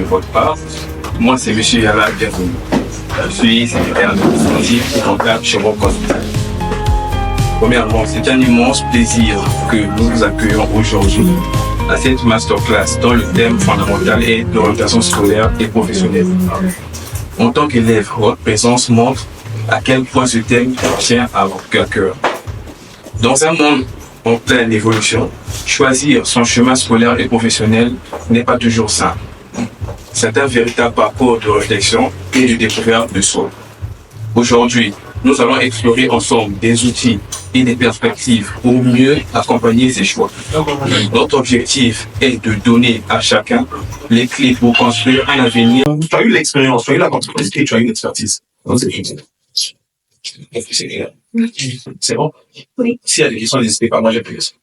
votre part. Moi, c'est M. Yala Bienvenue. Je suis secrétaire administratif et comptable chez Rock Hospital. Premièrement, c'est un immense plaisir que nous vous accueillons aujourd'hui à cette masterclass dont le thème fondamental est l'orientation scolaire et professionnelle. En tant qu'élève, votre présence montre à quel point ce thème tient à votre cœur. Dans un monde en pleine évolution, choisir son chemin scolaire et professionnel n'est pas toujours simple. C'est un véritable parcours de réflexion et de découverte de soi. Aujourd'hui, nous allons explorer ensemble des outils et des perspectives pour mieux accompagner ces choix. Notre objectif est de donner à chacun les clés pour construire un avenir. Tu as eu l'expérience, tu as eu la compétence et tu as eu l'expertise. C'est bon? Oui. S'il y a des questions, n'hésitez pas, moi j'ai plus.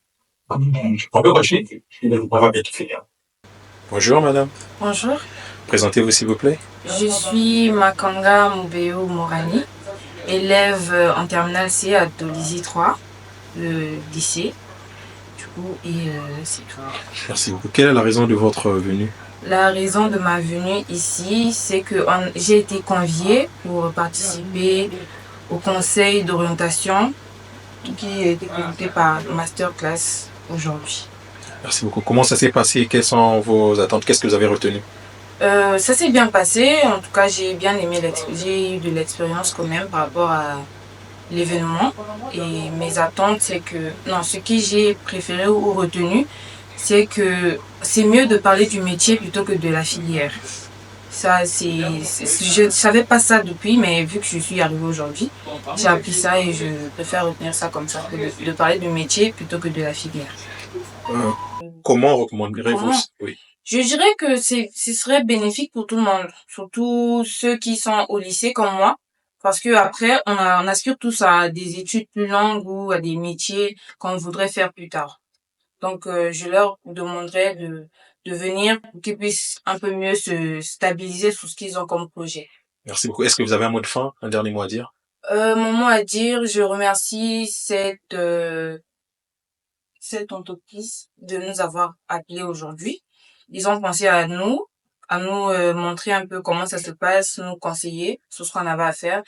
On peut continuer? On va bientôt finir. Bonjour madame, Bonjour, présentez-vous s'il vous plaît. je suis Makanga Moubeo Morani, élève en terminale C à Dolisie 3, le lycée. Du coup, c'est tout. Merci beaucoup. Quelle est la raison de votre venue? La raison de ma venue ici, c'est que j'ai été conviée pour participer au conseil d'orientation qui a été conduit par Masterclass aujourd'hui. Merci beaucoup. Comment ça s'est passé? Quelles sont vos attentes? Qu'est-ce que vous avez retenu? Ça s'est bien passé. En tout cas, j'ai bien aimé j'ai eu de l'expérience quand même par rapport à l'événement. Et mes attentes, c'est que... Non, ce que j'ai préféré ou retenu, c'est que c'est mieux de parler du métier plutôt que de la filière. Ça, je ne savais pas ça depuis, mais vu que je suis arrivée aujourd'hui, j'ai appris ça et je préfère retenir ça comme ça, que de parler du métier plutôt que de la filière. Comment recommanderez-vous? Comment? Oui. Je dirais que ce serait bénéfique pour tout le monde, surtout ceux qui sont au lycée comme moi, parce que après on aspire tous à des études plus longues ou à des métiers qu'on voudrait faire plus tard. Donc je leur demanderais de venir pour qu'ils puissent un peu mieux se stabiliser sur ce qu'ils ont comme projet. Merci beaucoup. Est-ce que vous avez un mot de fin, un dernier mot à dire? Mon mot à dire, je remercie cette entreprise de nous avoir appelés aujourd'hui. Ils ont pensé à nous montrer un peu comment ça se passe, nous conseiller sur ce qu'on avait à faire.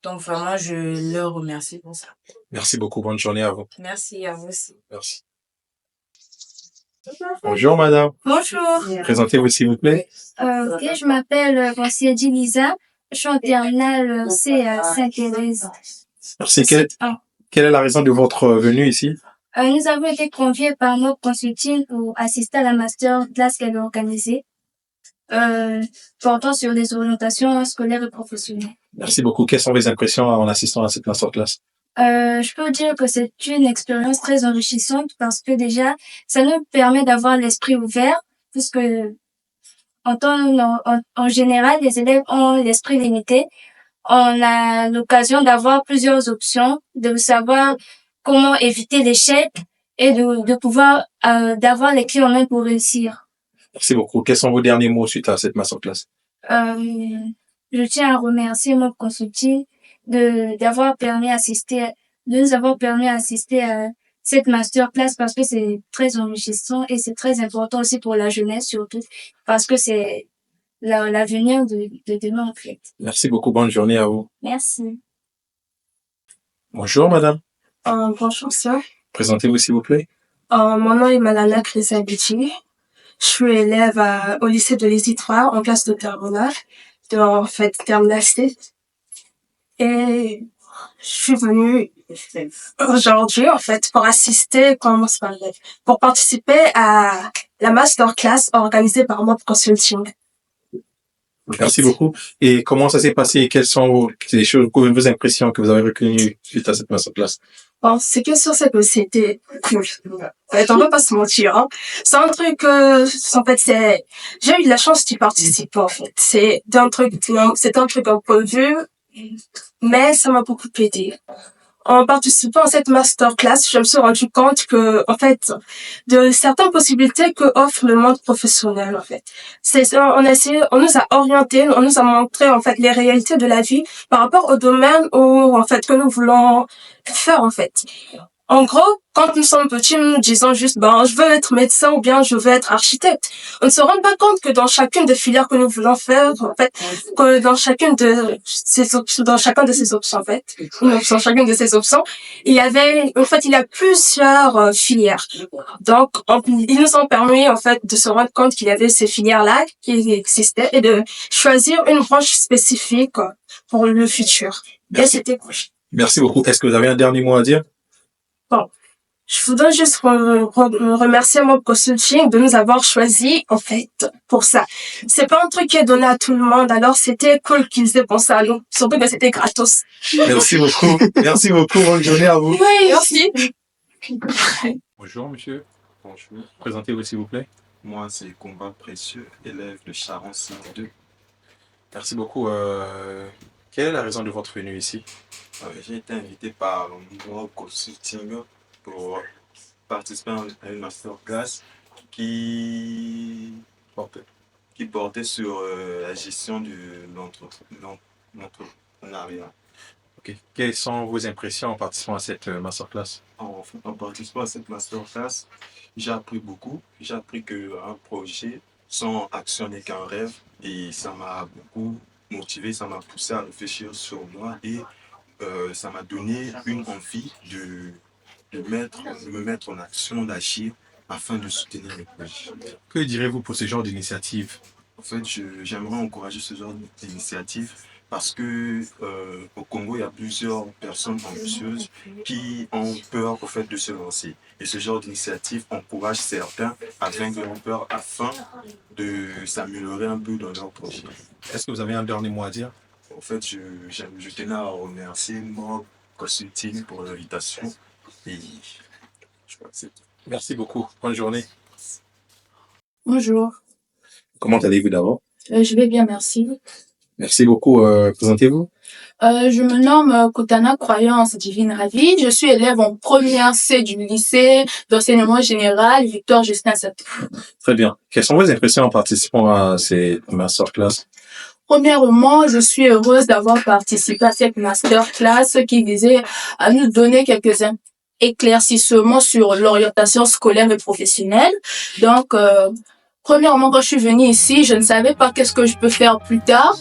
Donc vraiment, je leur remercie pour ça. Merci beaucoup. Bonne journée à vous. Merci à vous aussi. Merci. Bonjour madame. Bonjour. Présentez-vous s'il vous plaît. Ok, je m'appelle Voici Lisa. Je suis en terminale C à Sainte-Thérèse. Merci. Quelle est la raison de votre venue ici? Nous avons été conviés par Mob Consulting pour assister à la masterclass qu'elle a organisée, portant sur les orientations scolaires et professionnelles. Merci beaucoup. Quelles sont vos impressions en assistant à cette masterclass? Je peux vous dire que c'est une expérience très enrichissante parce que déjà, ça nous permet d'avoir l'esprit ouvert, puisque en général, les élèves ont l'esprit limité. On a l'occasion d'avoir plusieurs options, de savoir comment éviter l'échec et de pouvoir d'avoir les clés en main pour réussir. Merci beaucoup. Quels sont vos derniers mots suite à cette masterclass? Je tiens à remercier Mob Consulting de nous avoir permis d'assister à cette masterclass parce que c'est très enrichissant et c'est très important aussi pour la jeunesse surtout parce que c'est l'avenir de demain en fait. Merci beaucoup. Bonne journée à vous. Merci. Bonjour madame. Bonjour, sir. Présentez-vous s'il vous plaît. Mon nom est Malala Krisa-Bichi. Je suis élève au lycée de Dolisie 3 en classe de terminale, terminale C. Et je suis venue aujourd'hui, pour participer à la masterclass organisée par Mob Consulting. Merci beaucoup. Et comment ça s'est passé? Quelles sont vos impressions que vous avez retenues suite à cette masterclass? Bon, ce qui est sûr, c'est que c'était cool. En fait, on va pas se mentir, hein. C'est un truc, j'ai eu la chance d'y participer, en fait. C'est un truc un peu vieux, mais ça m'a beaucoup aidé. En participant à cette masterclass, je me suis rendu compte que, en fait, de certaines possibilités que offre le monde professionnel, en fait. On nous a orientés, on nous a montré, en fait, les réalités de la vie par rapport au domaine que nous voulons faire, en fait. En gros, quand nous sommes petits, nous disons juste, je veux être médecin ou bien je veux être architecte. On ne se rend pas compte que dans chacune des filières que nous voulons faire, en fait, que dans chacun de ces options, en fait, dans chacune de ces options, il y a plusieurs filières. Donc, ils nous ont permis, en fait, de se rendre compte qu'il y avait ces filières-là qui existaient et de choisir une branche spécifique pour le futur. Et c'était cool. Merci beaucoup. Est-ce que vous avez un dernier mot à dire? Bon, je voudrais juste remercier Mob Consulting de nous avoir choisis, en fait, pour ça. C'est pas un truc qui est donné à tout le monde, alors c'était cool qu'ils aient pensé à nous. Surtout que c'était gratos. Merci beaucoup. Merci beaucoup. Bonne journée à vous. Oui, merci. Bonjour, monsieur. Bonjour. Présentez-vous, s'il vous plaît. Moi, c'est Combat Précieux, élève de Charon Site 2. Merci beaucoup. Quelle est la raison de votre venue ici? J'ai été invité par Mob Consulting pour participer à une masterclass qui portait sur la gestion de l'entrepreneuriat. Ok. Quelles sont vos impressions en participant à cette masterclass? En participant à cette masterclass, j'ai appris beaucoup. J'ai appris qu'un projet sans action n'est qu'un rêve et ça m'a beaucoup motivé, ça m'a poussé à réfléchir sur moi et ça m'a donné une envie de me mettre en action, d'agir afin de soutenir mes projets. Que direz-vous pour ce genre d'initiative? En fait, j'aimerais encourager ce genre d'initiative parce que au Congo, il y a plusieurs personnes ambitieuses qui ont peur au fait de se lancer. Et ce genre d'initiative encourage certains à vaincre leur peur afin de s'améliorer un peu dans leur projet. Est-ce que vous avez un dernier mot à dire? En fait, je tenais à remercier Mob Consulting pour l'invitation. Et je crois que c'est tout. Merci beaucoup. Bonne journée. Bonjour, Comment allez-vous d'abord? je vais bien, merci. Merci beaucoup. Présentez-vous. Je me nomme Koutana Croyance Divine Ravi. Je suis élève en première C du lycée d'enseignement général Victor Justin Satou. Très bien. Quelles sont vos impressions en participant à cette masterclass? Premièrement, je suis heureuse d'avoir participé à cette masterclass qui visait à nous donner quelques éclaircissements sur l'orientation scolaire et professionnelle. Donc, premièrement, quand je suis venue ici, je ne savais pas qu'est-ce que je peux faire plus tard.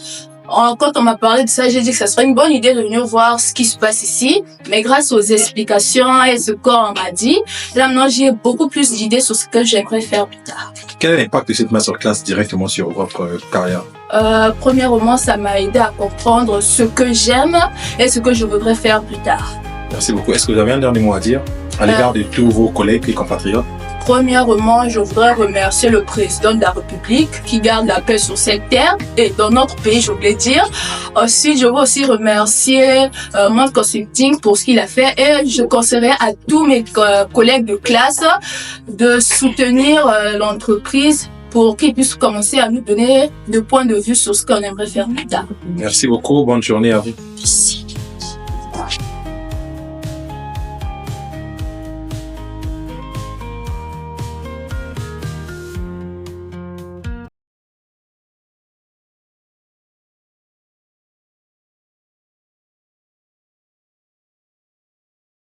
Quand on m'a parlé de ça, j'ai dit que ça serait une bonne idée de venir voir ce qui se passe ici. Mais grâce aux explications et ce qu'on m'a dit, là maintenant j'ai beaucoup plus d'idées sur ce que j'aimerais faire plus tard. Quel est l'impact de cette masterclass directement sur votre carrière? Premièrement, ça m'a aidé à comprendre ce que j'aime et ce que je voudrais faire plus tard. Merci beaucoup. Est-ce que vous avez un dernier mot à dire à l'égard de tous vos collègues et compatriotes? Premièrement, je voudrais remercier le président de la République qui garde la paix sur cette terre et dans notre pays, je voulais dire. Ensuite, je veux aussi remercier Mob Consulting pour ce qu'il a fait et je conseillerais à tous mes collègues de classe de soutenir l'entreprise pour qu'ils puissent commencer à nous donner des points de vue sur ce qu'on aimerait faire plus tard. Merci beaucoup. Bonne journée à vous. Merci.